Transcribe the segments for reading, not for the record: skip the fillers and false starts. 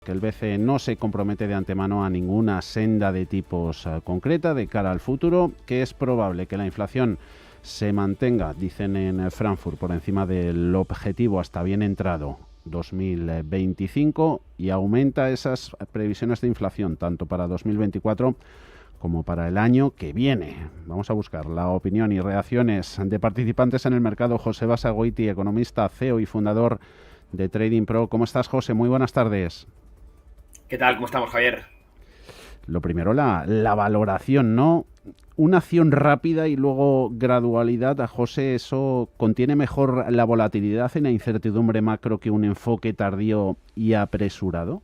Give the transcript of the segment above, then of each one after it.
que el BCE no se compromete de antemano a ninguna senda de tipos concreta de cara al futuro, que es probable que la inflación se mantenga, dicen en Frankfurt, por encima del objetivo hasta bien entrado 2025, y aumenta esas previsiones de inflación tanto para 2024 como para el año que viene. Vamos a buscar la opinión y reacciones de participantes en el mercado. José Basagoiti, economista, CEO y fundador de Trading Pro. ¿Cómo estás, José? Muy buenas tardes. ¿Qué tal? ¿Cómo estamos, Javier? Lo primero, la valoración, ¿no? Una acción rápida y luego gradualidad, a José, ¿eso contiene mejor la volatilidad y la incertidumbre macro que un enfoque tardío y apresurado?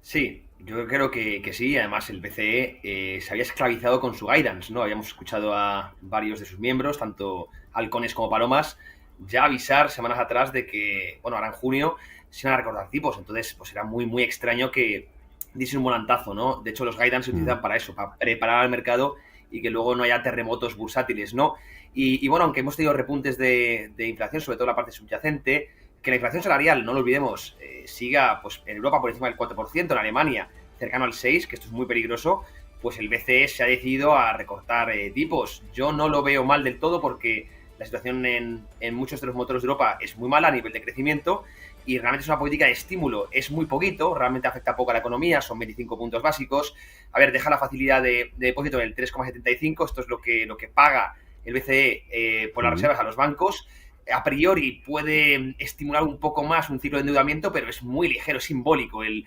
Sí, yo creo que sí. Además, el BCE se había esclavizado con su guidance, ¿no? Habíamos escuchado a varios de sus miembros, tanto halcones como palomas, ya avisar semanas atrás de que, bueno, ahora en junio se iban a recortar tipos. Entonces, pues era muy, muy extraño que diese un volantazo, ¿no? De hecho, los guidance se utilizan para eso, para preparar al mercado y que luego no haya terremotos bursátiles, ¿no? Y bueno, aunque hemos tenido repuntes de inflación, sobre todo la parte subyacente, que la inflación salarial, no lo olvidemos, siga pues en Europa por encima del 4%, en Alemania cercano al 6%, que esto es muy peligroso, pues el BCE se ha decidido a recortar tipos. Yo no lo veo mal del todo porque la situación en muchos de los motores de Europa es muy mala a nivel de crecimiento y realmente es una política de estímulo. Es muy poquito, realmente afecta poco a la economía, son 25 puntos básicos. A ver, deja la facilidad de depósito en el 3,75, esto es lo que paga el BCE por las reservas a los bancos. A priori puede estimular un poco más un ciclo de endeudamiento, pero es muy ligero, es simbólico el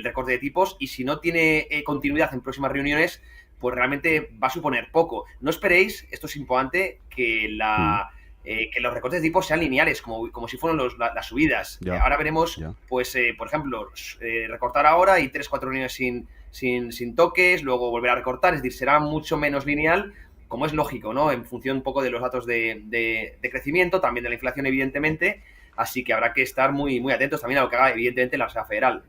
recorte de tipos, y si no tiene continuidad en próximas reuniones, pues realmente va a suponer poco. No esperéis, esto es importante, que los recortes de tipos sean lineales, como si fueran las subidas. Ya, Ahora veremos, ya. pues, por ejemplo, recortar ahora y 3-4 reuniones sin toques, luego volver a recortar, es decir, será mucho menos lineal, como es lógico, ¿no? En función un poco de los datos de crecimiento, también de la inflación, evidentemente, así que habrá que estar muy, muy atentos también a lo que haga, evidentemente, la Reserva Federal.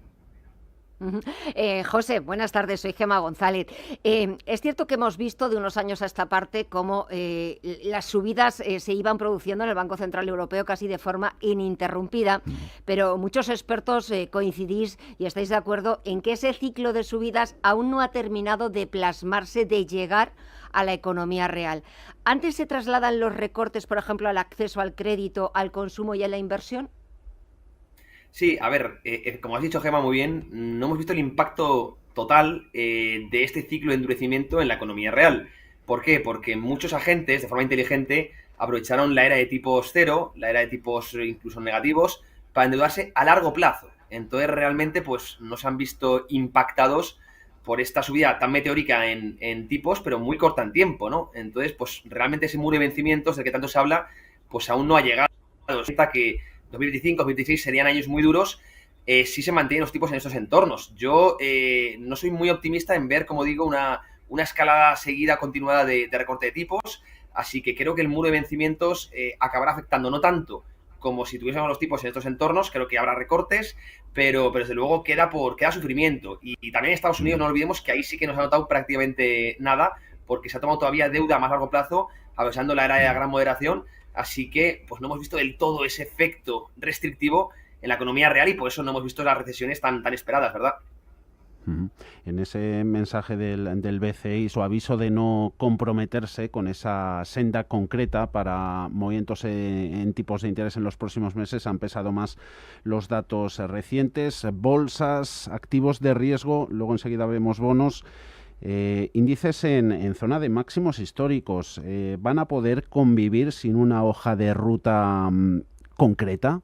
José, buenas tardes, soy Gemma González. Es cierto que hemos visto de unos años a esta parte cómo las subidas se iban produciendo en el Banco Central Europeo casi de forma ininterrumpida, pero muchos expertos coincidís y estáis de acuerdo en que ese ciclo de subidas aún no ha terminado de plasmarse, de llegar a la economía real. ¿Antes se trasladan los recortes, por ejemplo, al acceso al crédito, al consumo y a la inversión? Sí, a ver, como has dicho, Gemma, muy bien, no hemos visto el impacto total de este ciclo de endurecimiento en la economía real. ¿Por qué? Porque muchos agentes, de forma inteligente, aprovecharon la era de tipos cero, la era de tipos incluso negativos, para endeudarse a largo plazo. Entonces, realmente, pues, no se han visto impactados por esta subida tan meteórica en tipos, pero muy corta en tiempo, ¿no? Entonces, pues, realmente ese muro de vencimientos del que tanto se habla, pues aún no ha llegado. Resulta que 2025, 2026 serían años muy duros si se mantienen los tipos en estos entornos. Yo no soy muy optimista en ver, como digo, una escalada seguida, continuada de recorte de tipos, así que creo que el muro de vencimientos acabará afectando no tanto como si tuviésemos los tipos en estos entornos, creo que habrá recortes, pero desde luego queda sufrimiento. Y también en Estados Unidos, no olvidemos que ahí sí que no se ha notado prácticamente nada, porque se ha tomado todavía deuda a más largo plazo, aprovechando la era de la gran moderación. Así que pues no hemos visto del todo ese efecto restrictivo en la economía real y por eso no hemos visto las recesiones tan esperadas, ¿verdad? En ese mensaje del BCE, su aviso de no comprometerse con esa senda concreta para movimientos en tipos de interés en los próximos meses, han pesado más los datos recientes, bolsas, activos de riesgo, luego enseguida vemos bonos. Índices en zona de máximos históricos, ¿van a poder convivir sin una hoja de ruta concreta?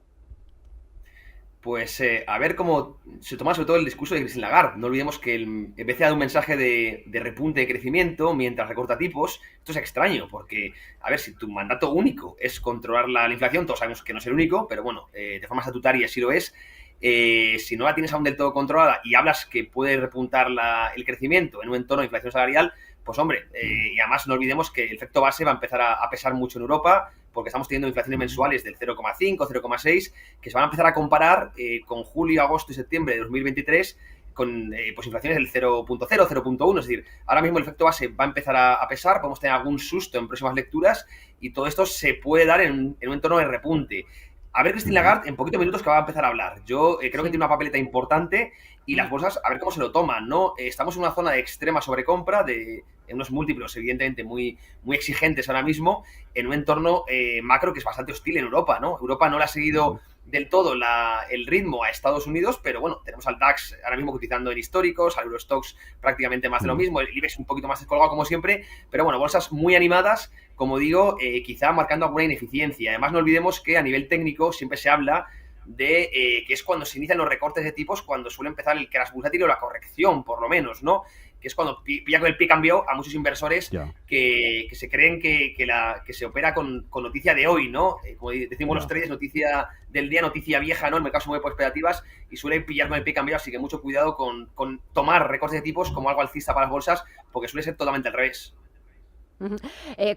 Pues a ver cómo se toma sobre todo el discurso de Christine Lagarde. No olvidemos que el BCE ha dado un mensaje de repunte de crecimiento mientras recorta tipos. Esto es extraño porque, a ver, si tu mandato único es controlar la inflación, todos sabemos que no es el único, pero bueno, de forma estatutaria sí lo es. Si no la tienes aún del todo controlada y hablas que puede repuntar el crecimiento en un entorno de inflación salarial, pues hombre, y además no olvidemos que el efecto base va a empezar a pesar mucho en Europa, porque estamos teniendo inflaciones mensuales del 0,5, 0,6, que se van a empezar a comparar con julio, agosto y septiembre de 2023 con pues inflaciones del 0.0, 0.1, es decir, ahora mismo el efecto base va a empezar a pesar, podemos tener algún susto en próximas lecturas y todo esto se puede dar en un entorno de repunte. A ver Christine Lagarde en poquitos minutos que va a empezar a hablar. Yo creo que tiene una papeleta importante y las bolsas a ver cómo se lo toman, ¿no? Estamos en una zona de extrema sobrecompra, de unos múltiplos evidentemente muy, muy exigentes ahora mismo, en un entorno macro que es bastante hostil en Europa, ¿no? Europa no le ha seguido del todo el ritmo a Estados Unidos, pero bueno, tenemos al DAX ahora mismo cotizando en históricos, al Eurostoxx prácticamente más de lo mismo, el IBEX un poquito más descolgado como siempre, pero bueno, bolsas muy animadas, como digo, quizá marcando alguna ineficiencia. Además, no olvidemos que a nivel técnico siempre se habla de que es cuando se inician los recortes de tipos, cuando suele empezar el crash bursátil o la corrección, por lo menos, ¿no? Que es cuando pilla con el pie cambiado a muchos inversores que se creen que se opera con noticia de hoy, ¿no? Como decimos los traders, noticia del día, noticia vieja, ¿no? El mercado se mueve por expectativas y suele pillar con el pie cambiado, así que mucho cuidado con tomar recortes de tipos como algo alcista para las bolsas, porque suele ser totalmente al revés.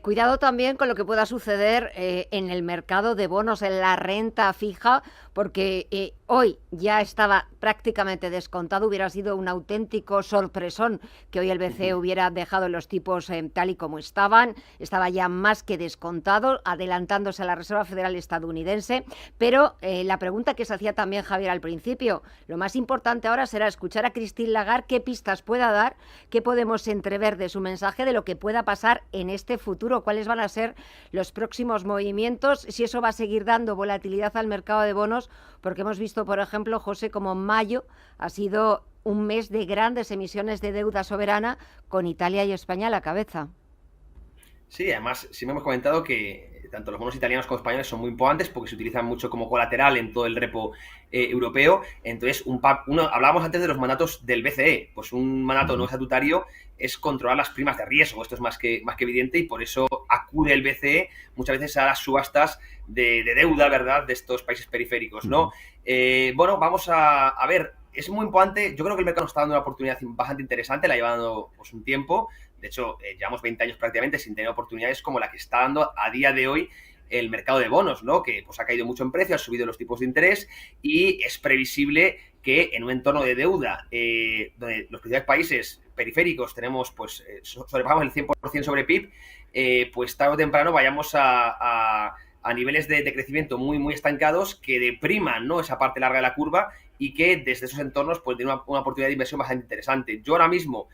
Cuidado también con lo que pueda suceder en el mercado de bonos, en la renta fija, porque hoy ya estaba prácticamente descontado, hubiera sido un auténtico sorpresón que hoy el BCE hubiera dejado los tipos tal y como estaban, estaba ya más que descontado, adelantándose a la Reserva Federal estadounidense, pero la pregunta que se hacía también Javier al principio, lo más importante ahora será escuchar a Christine Lagarde qué pistas pueda dar, qué podemos entrever de su mensaje de lo que pueda pasar en este futuro, cuáles van a ser los próximos movimientos, si eso va a seguir dando volatilidad al mercado de bonos, porque hemos visto, por ejemplo, José, como mayo ha sido un mes de grandes emisiones de deuda soberana con Italia y España a la cabeza. Sí, además, sí me hemos comentado que tanto los bonos italianos como españoles son muy importantes porque se utilizan mucho como colateral en todo el repo europeo. Entonces, hablábamos antes de los mandatos del BCE. Pues un mandato no estatutario es controlar las primas de riesgo. Esto es más que evidente y por eso acude el BCE muchas veces a las subastas de deuda, ¿verdad?, de estos países periféricos, ¿no? Bueno, vamos a ver. Es muy importante. Yo creo que el mercado nos está dando una oportunidad bastante interesante. La ha llevado pues un tiempo. De hecho, llevamos 20 años prácticamente sin tener oportunidades como la que está dando a día de hoy el mercado de bonos, ¿no? Que pues ha caído mucho en precio, ha subido los tipos de interés y es previsible que en un entorno de deuda donde los principales países periféricos tenemos, pues, sobrepasamos el 100% sobre PIB, pues tarde o temprano vayamos a niveles de crecimiento muy, muy estancados que depriman, ¿no?, esa parte larga de la curva y que desde esos entornos pues tiene una oportunidad de inversión bastante interesante. Yo ahora mismo,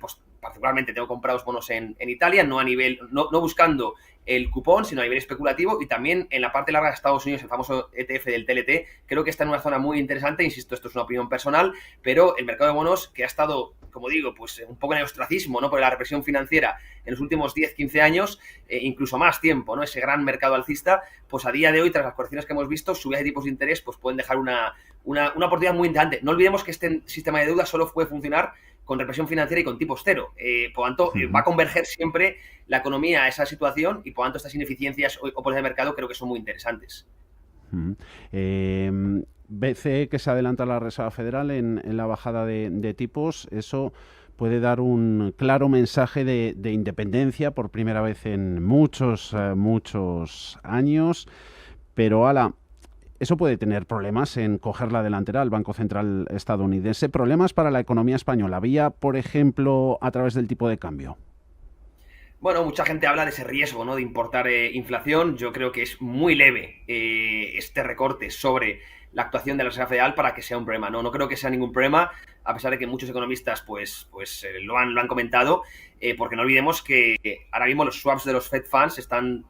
pues particularmente tengo comprados bonos en Italia, no a nivel, no buscando el cupón, sino a nivel especulativo, y también en la parte larga de Estados Unidos, el famoso ETF del TLT, creo que está en una zona muy interesante. Insisto, esto es una opinión personal, pero el mercado de bonos, que ha estado, como digo, pues un poco en el ostracismo, ¿no?, por la represión financiera en los últimos 10-15 años, incluso más tiempo, ¿no?, ese gran mercado alcista, pues a día de hoy, tras las correcciones que hemos visto, subidas de tipos de interés, pues pueden dejar una oportunidad muy interesante. No olvidemos que este sistema de deuda solo puede funcionar con represión financiera y con tipos cero. Por lo tanto, va a converger siempre la economía a esa situación y por lo tanto estas ineficiencias o por el mercado creo que son muy interesantes. BCE que se adelanta a la Reserva Federal en la bajada de tipos, eso puede dar un claro mensaje de independencia por primera vez en muchos años, pero eso puede tener problemas en coger la delantera al Banco Central estadounidense. ¿Problemas para la economía española? ¿Vía, por ejemplo, a través del tipo de cambio? Bueno, mucha gente habla de ese riesgo, ¿no?, de importar inflación. Yo creo que es muy leve este recorte sobre la actuación de la Reserva Federal para que sea un problema. No creo que sea ningún problema, a pesar de que muchos economistas pues lo han comentado, porque no olvidemos que ahora mismo los swaps de los Fed Funds están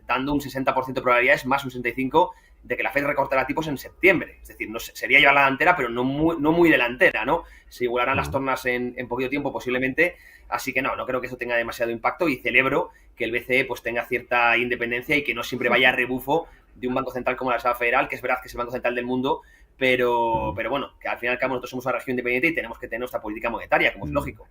dando un 60% de probabilidades, más un 65% de que la Fed recortará tipos en septiembre. Es decir, sería llevar la delantera, pero no muy delantera, ¿no? Se igualarán las tornas en poquito tiempo posiblemente, así que no creo que eso tenga demasiado impacto y celebro que el BCE pues tenga cierta independencia y que no siempre vaya a rebufo de un banco central como la Reserva Federal, que es verdad que es el banco central del mundo, pero bueno, que al fin y al cabo nosotros somos una región independiente y tenemos que tener nuestra política monetaria, como es lógico.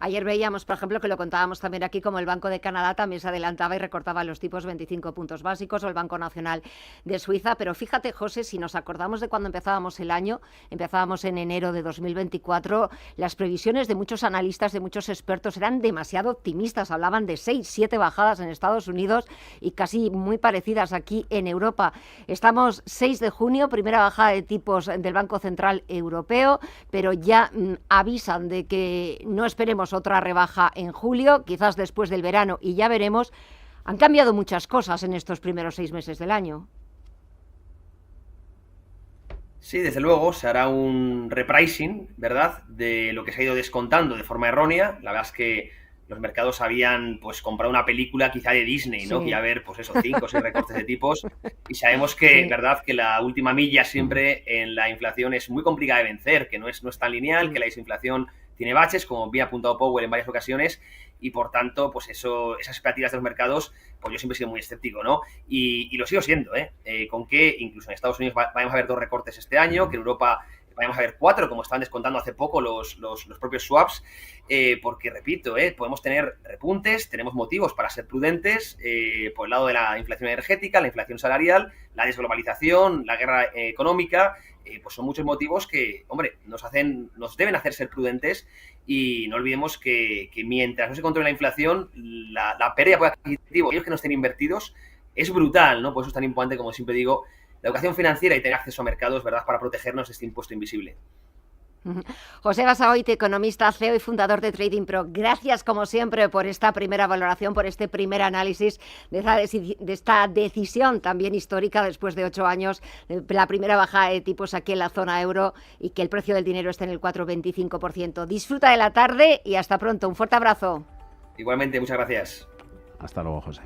Ayer veíamos, por ejemplo, que lo contábamos también aquí, como el Banco de Canadá también se adelantaba y recortaba los tipos 25 puntos básicos, o el Banco Nacional de Suiza. Pero fíjate, José, si nos acordamos de cuando empezábamos el año, empezábamos en enero de 2024, las previsiones de muchos analistas, de muchos expertos eran demasiado optimistas. Hablaban de 6-7 bajadas en Estados Unidos y casi muy parecidas aquí en Europa. Estamos 6 de junio, primera bajada de tipos del Banco Central Europeo, pero ya avisan de que no esperemos otra rebaja en julio, quizás después del verano, y ya veremos. Han cambiado muchas cosas en estos primeros 6 meses del año. Sí, desde luego, se hará un repricing, ¿verdad?, de lo que se ha ido descontando de forma errónea. La verdad es que los mercados habían pues comprado una película quizá de Disney, ¿no? Que iba a Sí, haber, pues eso, 5 o 6 recortes de tipos. Y sabemos que, sí. ¿verdad?, que la última milla Mm. siempre en la inflación es muy complicada de vencer, que no es tan lineal, que Mm. la desinflación tiene baches, como bien ha apuntado Powell en varias ocasiones, y por tanto, pues eso, esas expectativas de los mercados, pues yo siempre he sido muy escéptico, ¿no? Y lo sigo siendo, ¿eh? Con que incluso en Estados Unidos vayamos a ver 2 recortes este año, que en Europa vayamos a ver 4, como estaban descontando hace poco los propios swaps, porque, repito, podemos tener repuntes, tenemos motivos para ser prudentes, por el lado de la inflación energética, la inflación salarial, la desglobalización, la guerra económica, pues son muchos motivos que, hombre, nos deben hacer ser prudentes, y no olvidemos que mientras no se controle la inflación, la pérdida de poder adquisitivo, aquellos que no estén invertidos, es brutal, ¿no? Por eso es tan importante, como siempre digo, la educación financiera y tener acceso a mercados, ¿verdad?, para protegernos de este impuesto invisible. Ujú. José Basagoiti, economista, CEO y fundador de Trading Pro. Gracias, como siempre, por esta primera valoración, por este primer análisis de esta decisión también histórica después de 8 años, la primera bajada de tipos aquí en la zona euro y que el precio del dinero esté en el 4,25%. Disfruta de la tarde y hasta pronto. Un fuerte abrazo. Igualmente, muchas gracias. Hasta luego, José.